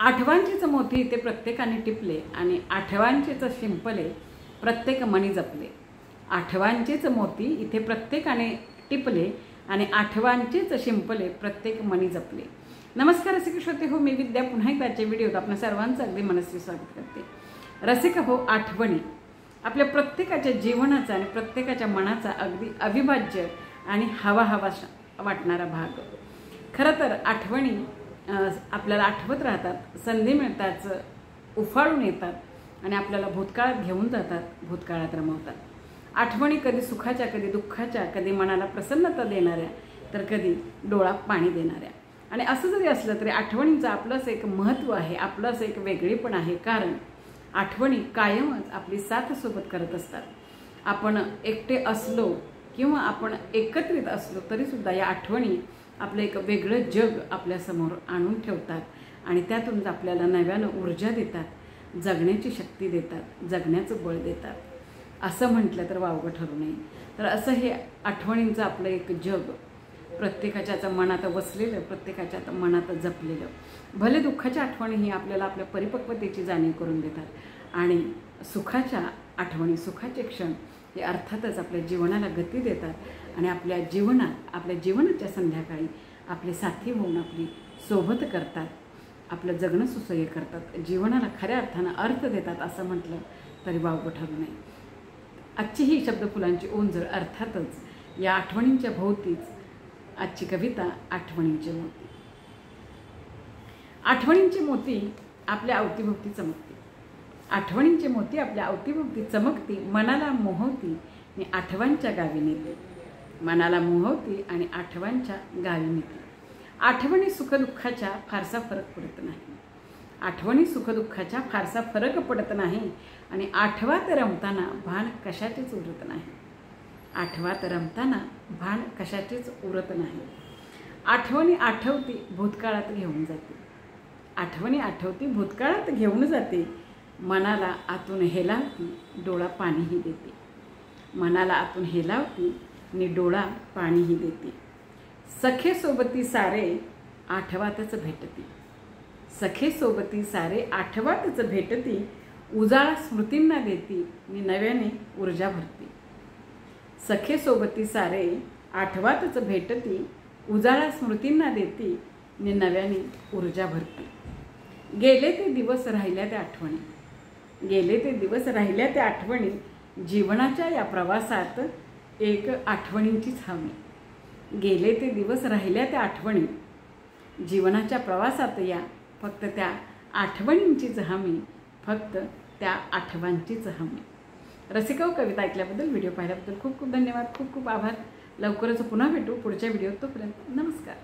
आठवांचेच मोती ते प्रत्येकाने टिपले आणि आठवांचेच शिंपले प्रत्येक मनी जपले। आठवांचेच मोती इथे प्रत्येकाने टिपले आणि आठवांचेच शिंपले प्रत्येक मनी जपले। नमस्कार रसिक श्रोते हो, मी विद्या पुन्हा एकदा आजच्या व्हिडिओत आपल्या सर्वांचं अगदी मनस्वी स्वागत करते। रसिक हो, आठवणी आपल्या प्रत्येकाच्या जीवनाचा आणि प्रत्येकाच्या मनाचा अगदी अविभाज्य आणि हवा वाटणारा भाग। खरं तर आठवणी आपल्याला आठवत राहतात, संधी मिळताच उफाळून येतात आणि आपल्याला भूतकाळात घेऊन जातात, भूतकाळात रमवतात। आठवणी कधी सुखाच्या, कधी दुःखाच्या, कधी मनाला प्रसन्नता देणाऱ्या तर कधी डोळ्यात पाणी देणाऱ्या। आणि असं जरी असलं तरी आठवणींचं आपलंच एक महत्त्व आहे, आपलंच एक वेगळेपण आहे, कारण आठवणी कायमच आपली साथ सोबत करत असतात। आपण एकटे असलो किंवा आपण एकत्रित असलो तरीसुद्धा या आठवणी आपलं एक वेगळं जग आपल्यासमोर आणून ठेवतात आणि त्यातून आपल्याला नव्यानं ऊर्जा देतात, जगण्याची शक्ती देतात, जगण्याचं बळ देतात। असं म्हटलं तर वावगं ठरू नये। तर असं हे आठवणींचं आपलं एक जग प्रत्येकाच्या मनात वसलेलं, प्रत्येकाच्या मनात जपलेलं। भले दुःखाच्या आठवणीही आपल्याला आपल्या परिपक्वतेची जाणीव करून देतात आणि सुखाच्या आठवणी, सुखाचे क्षण हे अर्थातच आपल्या जीवनाला गती देतात आणि आपल्या जीवनाच्या संध्याकाळी आपले साथी होऊन आपली सोबत करतात, आपलं जगणं सुसह्य करतात, जीवनाला खऱ्या अर्थानं अर्थ देतात असं म्हटलं तरी वावगं ठरू नये। आजची ही शब्दफुलांची ओंजळ अर्थातच या आठवणींच्या भोवतीच आजची कविता आठवणींचे मोती। आठवणींचे मोती आपल्या अवतीभोवती चमकते, आठवणींचे मोती आपल्या अवतीभोवती चमकती, मनाला मोहवती आणि आठवांच्या गावी नेते, मनाला मोहवती आणि आठवांच्या गावी नेते। आठवणी सुखदुःखाच्या फारसा फरक पडत नाही, आठवणी सुखदुःखाच्या फारसा फरक पडत नाही आणि आठवात रमताना भान कशाचेच उरत नाही, आठवात रमताना भान कशाचेच उरत नाही। आठवणी आठवती भूतकाळात घेऊन जाते, आठवणी आठवती भूतकाळात घेऊन जाते, मनाला आतून हेलावती, डोळा पाणीही देते, मनाला आतून हेलावती आणि डोळा पाणीही देते। सखे सोबती सारे आठवातच भेटती, सखे सोबती सारे आठवातच भेटती, उजाळा स्मृतींना देती आणि नव्याने ऊर्जा भरती। सखे सोबती सारे आठवातच भेटती, उजाळा स्मृतींना देती आणि नव्याने ऊर्जा भरती। गेले ते दिवस राहिल्या त्या आठवणी, गेले ते दिवस राहिल्या त्या आठवणी, जीवनाच्या या प्रवासात एक आठवणींचीच हमी। गेले ते दिवस राहिल्या त्या आठवणी, जीवनाच्या प्रवासात या फक्त त्या आठवणींचीच हमी, फक्त त्या आठवांचीच हमी। रसिकाओ, कविता ऐकल्याबद्दल, व्हिडिओ पाहिल्याबद्दल खूप खूप धन्यवाद, खूप खूप आभार। लवकरच पुन्हा भेटू पुढच्या व्हिडिओत, तोपर्यंत नमस्कार।